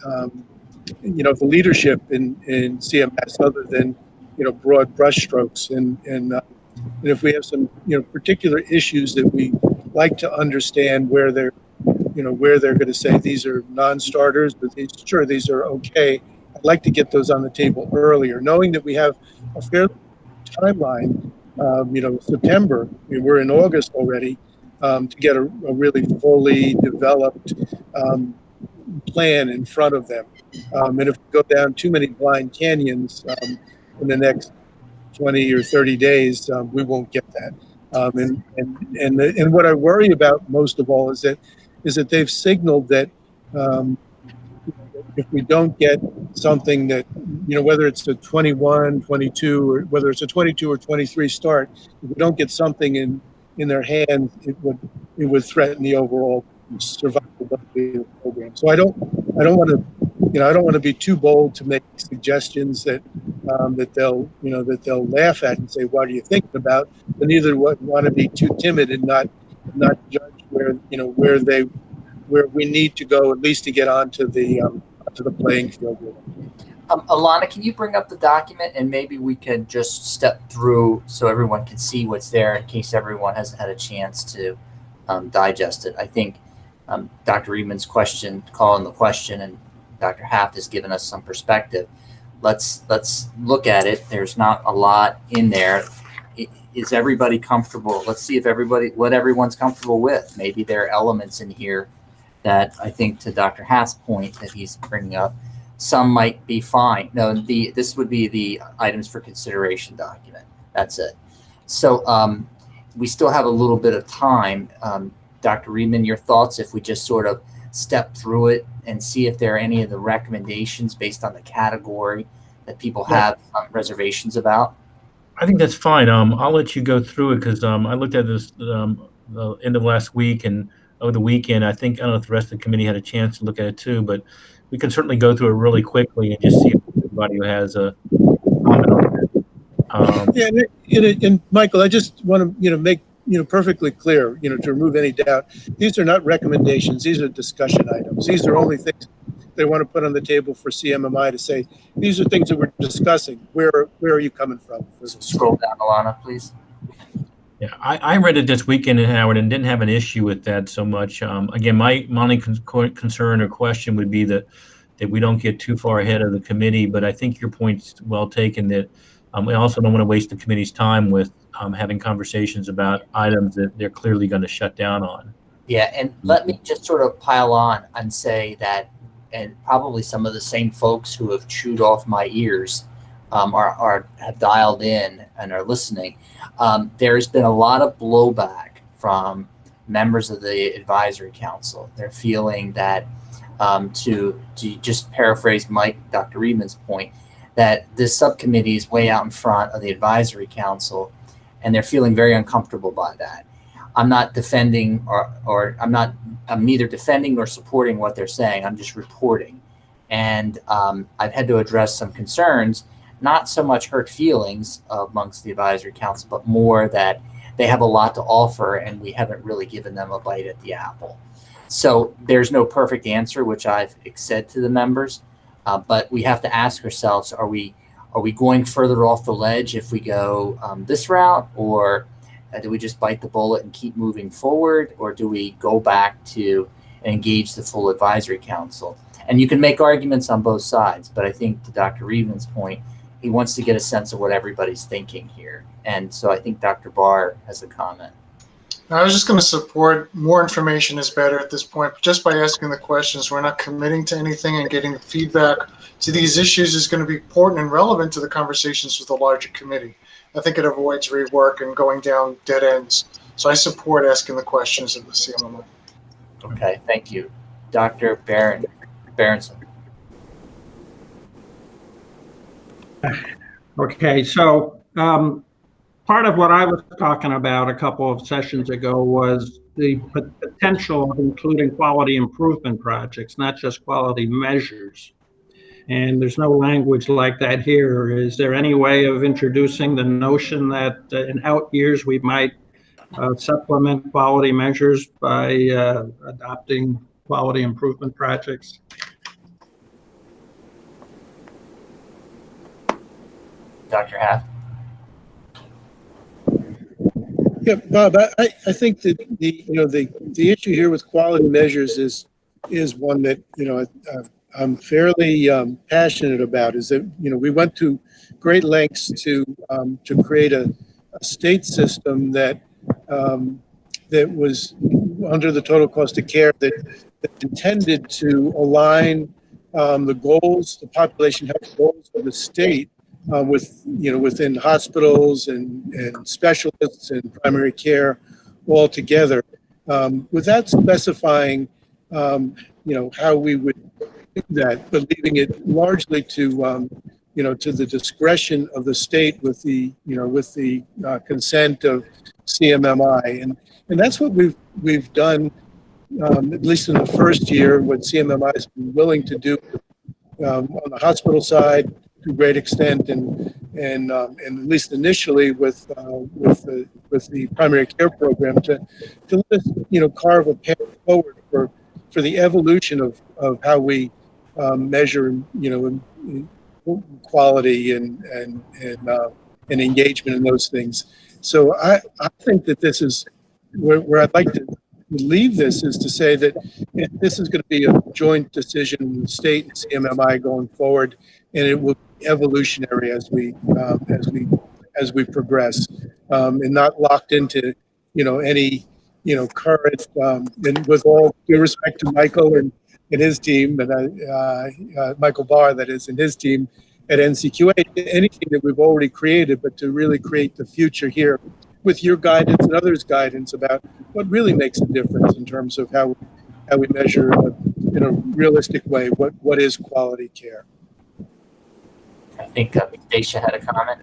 the leadership in CMS other than broad brushstrokes and if we have some particular issues that we like to understand where they're going to say these are non-starters, but these are okay. I'd like to get those on the table earlier, knowing that we have a fair timeline. September. We're in August already. To get a really fully developed plan in front of them. And if we go down too many blind canyons in the next 20 or 30 days, we won't get that. And what I worry about most of all is that they've signaled that if we don't get something that, whether it's a 21, 22, or whether it's a 22 or 23 start, if we don't get something in their hands, it would threaten the overall survivability of the program. So I don't want to be too bold to make suggestions that they'll laugh at and say, "What are you thinking about?" But neither want to be too timid and not judge where we need to go at least to get onto the playing field. Alana, can you bring up the document and maybe we can just step through so everyone can see what's there in case everyone hasn't had a chance to digest it. I think Dr. Riedman's calling the question, and Dr. Haft has given us some perspective. Let's look at it. There's not a lot in there. Is everybody comfortable? Let's see if what everyone's comfortable with. Maybe there are elements in here that I think, to Dr. Haft's point that he's bringing up, some might be fine. No, this would be the items for consideration document. That's it. So we still have a little bit of time. Dr. Riedman, your thoughts if we just sort of step through it and see if there are any of the recommendations based on the category that people have reservations about? I think that's fine. I'll let you go through it because I looked at this the end of last week and over the weekend. I don't know if the rest of the committee had a chance to look at it too, but we can certainly go through it really quickly and just see if everybody has a comment on it. And Michael, I just want to make perfectly clear, to remove any doubt. These are not recommendations. These are discussion items. These are only things they want to put on the table for CMMI to say, these are things that we're discussing. Where are you coming from? Scroll down, Alana, please. Yeah, I read it this weekend, Howard, and didn't have an issue with that so much. Again, my only concern or question would be that we don't get too far ahead of the committee. But I think your point's well taken that we also don't want to waste the committee's time with having conversations about items that they're clearly going to shut down on. Yeah, and let me just sort of pile on and say that, and probably some of the same folks who have chewed off my ears have dialed in and are listening. There's been a lot of blowback from members of the advisory council. They're feeling that, to just paraphrase Dr. Reedman's point, that this subcommittee is way out in front of the advisory council, and they're feeling very uncomfortable by that. I'm not defending I'm neither defending nor supporting what they're saying. I'm just reporting. And I've had to address some concerns, not so much hurt feelings amongst the advisory council, but more that they have a lot to offer and we haven't really given them a bite at the apple. So there's no perfect answer, which I've said to the members, but we have to ask ourselves, are we going further off the ledge if we go this route, or do we just bite the bullet and keep moving forward, or do we go back to engage the full advisory council? And you can make arguments on both sides, but I think to Dr. Reedman's point, he wants to get a sense of what everybody's thinking here. And so I think Dr. Barr has a comment. I was just going to support more information is better at this point. But just by asking the questions, we're not committing to anything, and getting the feedback to these issues is going to be important and relevant to the conversations with the larger committee. I think it avoids rework and going down dead ends. So I support asking the questions of the CMMI. Okay, thank you. Dr. Berenson. Okay, so part of what I was talking about a couple of sessions ago was the potential of including quality improvement projects, not just quality measures. And there's no language like that here. Is there any way of introducing the notion that in out years we might supplement quality measures by adopting quality improvement projects? Dr. Haff. Yeah, Bob, I think that the issue here with quality measures is one that I'm fairly passionate about. Is that we went to great lengths to create a state system that was under the total cost of care that intended to align the population health goals of the state within hospitals and specialists and primary care all together, without specifying how we would do that, but leaving it largely to the discretion of the state with the consent of CMMI, and that's what we've done, at least in the first year. What CMMI has been willing to do on the hospital side to a great extent, and at least initially with the primary care program to let us carve a path forward for the evolution of how we measure quality and engagement in those things. So I think that this is where I'd like to leave this, is to say that this is going to be a joint decision in the state and CMMI going forward, and it will be evolutionary as we progress, and not locked into any current. And with all due respect to Michael and his team, and Michael Barr, that is, and his team at NCQA, anything that we've already created, but to really create the future here with your guidance and others' guidance about what really makes a difference in terms of how we measure in a realistic way what is quality care. I think Dacia had a comment.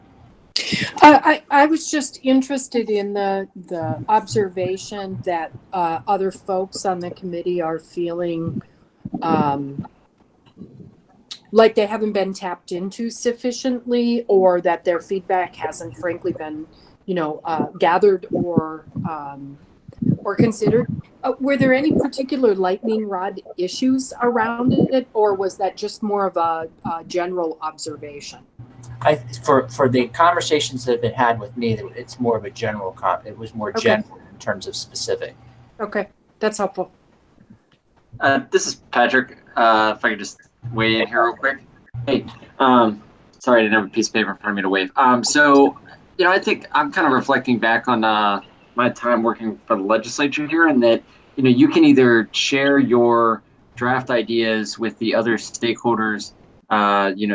I was just interested in the observation that other folks on the committee are feeling like they haven't been tapped into sufficiently, or that their feedback hasn't frankly been gathered or considered. Were there any particular lightning rod issues around it, or was that just more of a general observation? For the conversations that have been had with me, it's more of a general it was more general in terms of specific. Okay, that's helpful. This is Patrick. If I could just weigh in here real quick. Hey, sorry I didn't have a piece of paper in front of me to wave. So, I think I'm kind of reflecting back on my time working for the legislature here, and that, you can either share your draft ideas with the other stakeholders,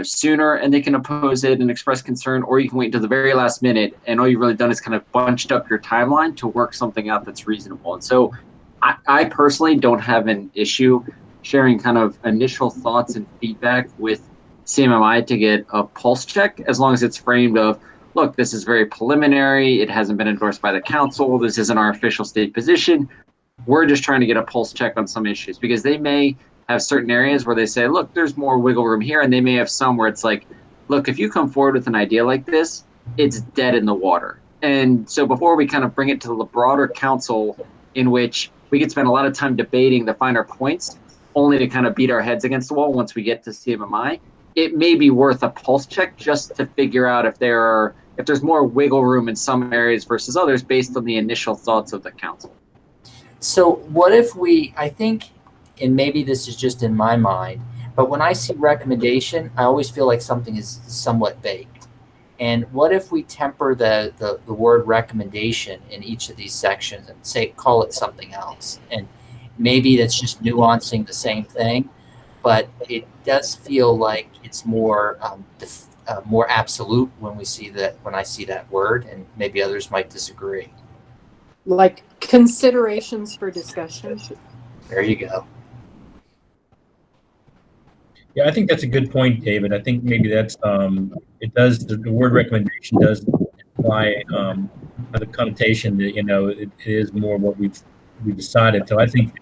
sooner, and they can oppose it and express concern, or you can wait until the very last minute, and all you've really done is kind of bunched up your timeline to work something out that's reasonable. And so I personally don't have an issue sharing kind of initial thoughts and feedback with CMMI to get a pulse check, as long as it's framed of, look, this is very preliminary, it hasn't been endorsed by the council, this isn't our official state position. We're just trying to get a pulse check on some issues, because they may have certain areas where they say, look, there's more wiggle room here, and they may have some where it's like, look, if you come forward with an idea like this, it's dead in the water. And so before we kind of bring it to the broader council, in which we could spend a lot of time debating the finer points, only to kind of beat our heads against the wall once we get to CMMI, it may be worth a pulse check just to figure out if there's more wiggle room in some areas versus others based on the initial thoughts of the council. So what if I think, and maybe this is just in my mind, but when I see recommendation, I always feel like something is somewhat vague. And what if we temper the word recommendation in each of these sections and call it something else? And maybe that's just nuancing the same thing, but it does feel like it's more more absolute when I see that word, and maybe others might disagree. Like considerations for discussion. There you go. Yeah, I think that's a good point, David. I think maybe that's the word recommendation does imply the connotation that it is more what we've decided. So I think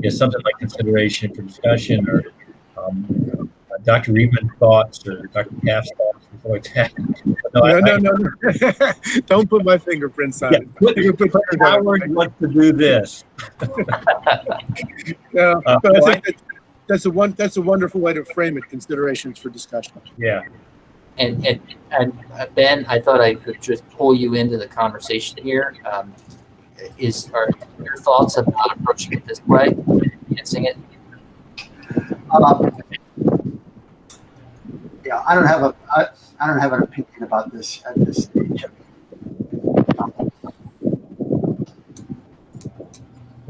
something like consideration for discussion, or Dr. Reedman's thoughts, or Dr. Caff's thoughts, something like that. No. Don't put my fingerprints on it. Howard wants to do this. Yeah, but I think that's a wonderful way to frame it. Considerations for discussion. Yeah. And Ben, I thought I could just pull you into the conversation here. Are your thoughts about approaching it this way, enhancing it? Yeah, I don't have an opinion about this at this stage.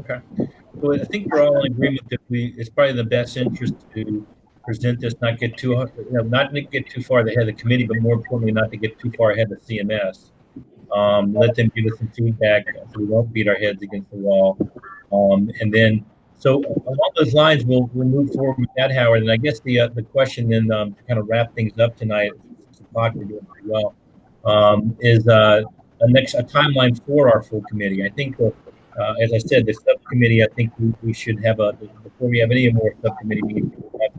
Okay. Well, I think we're all in agreement that it's probably in the best interest to present this, not get too far ahead of the committee, but more importantly, not to get too far ahead of CMS. Let them give us some feedback so we won't beat our heads against the wall. And then, so along those lines, we'll move forward with that, Howard. And I guess the question then, to kind of wrap things up tonight, at 6 o'clock, we're doing pretty well, is a timeline for our full committee. I think that, as I said, the subcommittee, I think we should have before we have any more subcommittee meetings, we'll have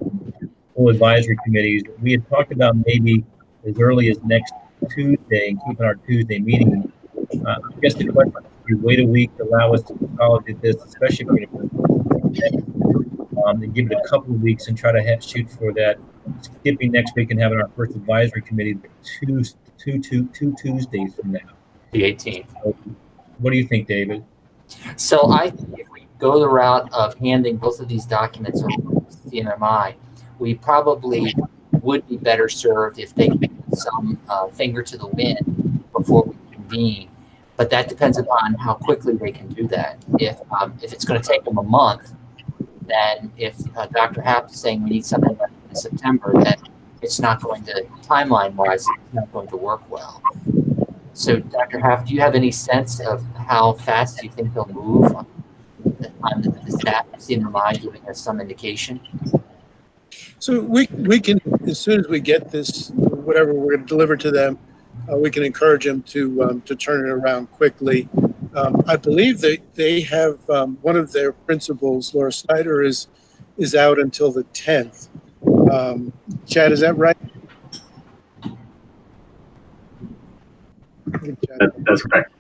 full advisory committees. We had talked about maybe as early as next Tuesday and keeping our Tuesday meeting. I guess the question is, we wait a week to allow us to consolidate this, especially if we're and give it a couple of weeks and try to shoot for that, skipping next week and having our first advisory committee two Tuesdays from now. The 18th. So, what do you think, David? So I think if we go the route of handing both of these documents over to CMMI, we probably would be better served if they give some finger to the wind before we convene. But that depends upon how quickly they can do that. If it's going to take them a month, then if Dr. Happ is saying we need something in September, then it's not going to, timeline-wise, it's not going to work well. So, Dr. Happ, do you have any sense of how fast you think they'll move on the staff of CMMI giving us some indication? So we can, as soon as we get this, whatever we're going to deliver to them, we can encourage them to turn it around quickly. I believe they have one of their principals, Laura Snyder, is out until the 10th. Chad, is that right? That's correct.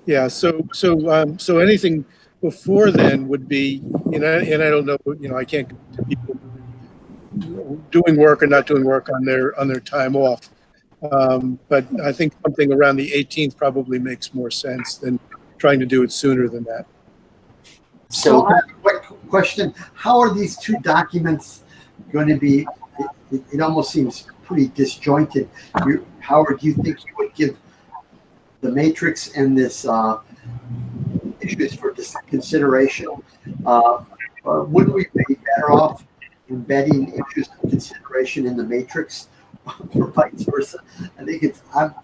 Yeah. So anything before then would be, and I don't know, I can't get people doing work or not doing work on their time off. But I think something around the 18th probably makes more sense than trying to do it sooner than that. So I have a quick question. How are these two documents going to be, it almost seems pretty disjointed. Howard, do you think you would give the matrix and this issues for consideration. Wouldn't we be better off embedding issues of consideration in the matrix, or vice versa? I think I'm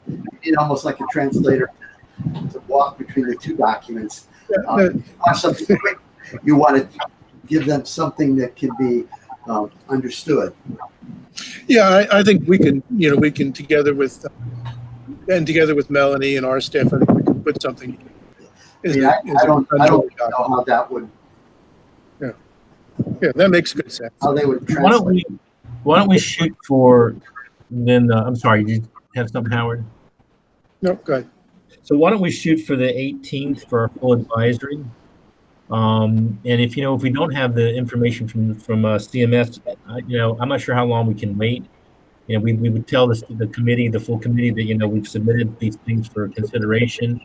almost like a translator to walk between the two documents. Something quick, you want to give them something that can be understood. Yeah, I think we can, we can together with Melanie and our staff, I think we can put something. I don't know how that would. Yeah, that makes good sense. How they would translate. Why don't we shoot for then? I'm sorry, did you have something, Howard? No, go ahead. So why don't we shoot for the 18th for our full advisory? And if we don't have the information from CMS, I'm not sure how long we can wait. We would tell the committee, the full committee, that we've submitted these things for consideration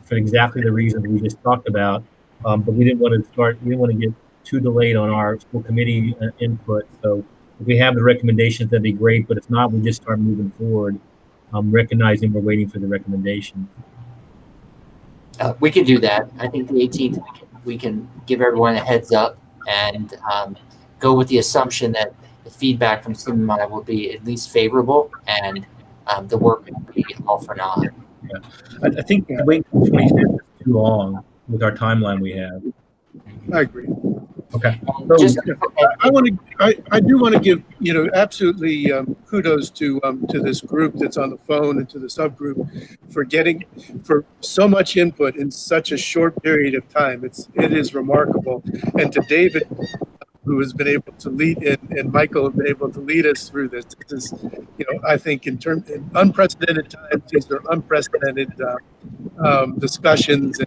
for exactly the reasons we just talked about. But we didn't want to get too delayed on our full committee input. So if we have the recommendations, that'd be great. But if not, we just start moving forward, recognizing we're waiting for the recommendation. We can do that. I think the 18th, we can give everyone a heads up and go with the assumption that the feedback from CMI will be at least favorable, and the work will be all for naught. Yeah. I think waiting for 25th is too long with our timeline we have. I agree. Okay. I do want to give absolutely kudos to this group that's on the phone and to the subgroup for so much input in such a short period of time. It is remarkable, and to David, who has been able to lead, and Michael have been able to lead us through this. This is, I think in unprecedented times, these are unprecedented discussions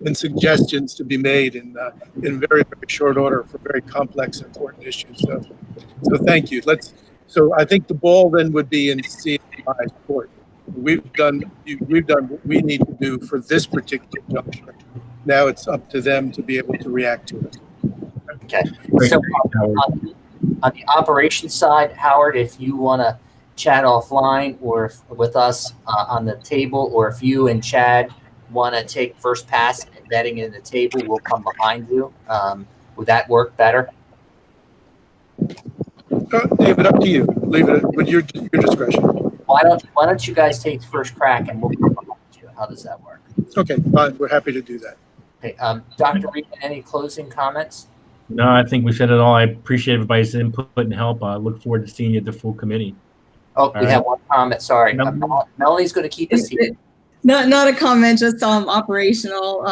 and suggestions to be made in very, very short order for very complex, important issues. So thank you. So I think the ball then would be in CMI's court. We've done what we need to do for this particular juncture. Now it's up to them to be able to react to it. Okay. So on the operations side, Howard, if you want to chat offline or with us on the table, or if you and Chad want to take first pass at embedding in the table, we'll come behind you. Would that work better? David, up to you. Leave it with your discretion. Why don't you guys take first crack and we'll come behind you? How does that work? Okay, fine. We're happy to do that. Okay. Dr. Reed, any closing comments? No, I think we said it all. I appreciate everybody's input and help. I look forward to seeing you at the full committee. Oh, we have one comment. Sorry. Melanie's going to keep us here. Not a comment, just operational.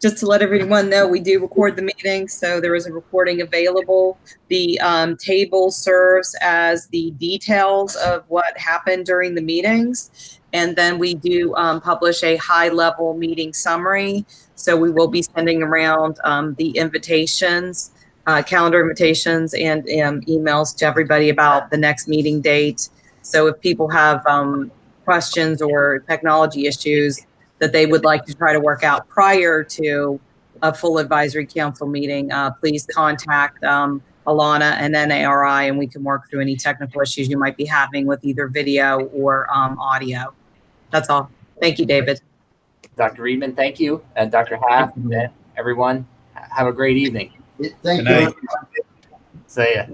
Just to let everyone know, we do record the meeting, so there is a recording available. The table serves as the details of what happened during the meetings, and then we do publish a high-level meeting summary. So we will be sending around the invitations, calendar invitations, and emails to everybody about the next meeting date. So if people have questions or technology issues that they would like to try to work out prior to a full advisory council meeting, please contact Alana and NARI, and we can work through any technical issues you might be having with either video or audio. That's all. Thank you, David. Dr. Reedman, thank you. And Dr. Haff, and everyone, have a great evening. Thank you. See ya.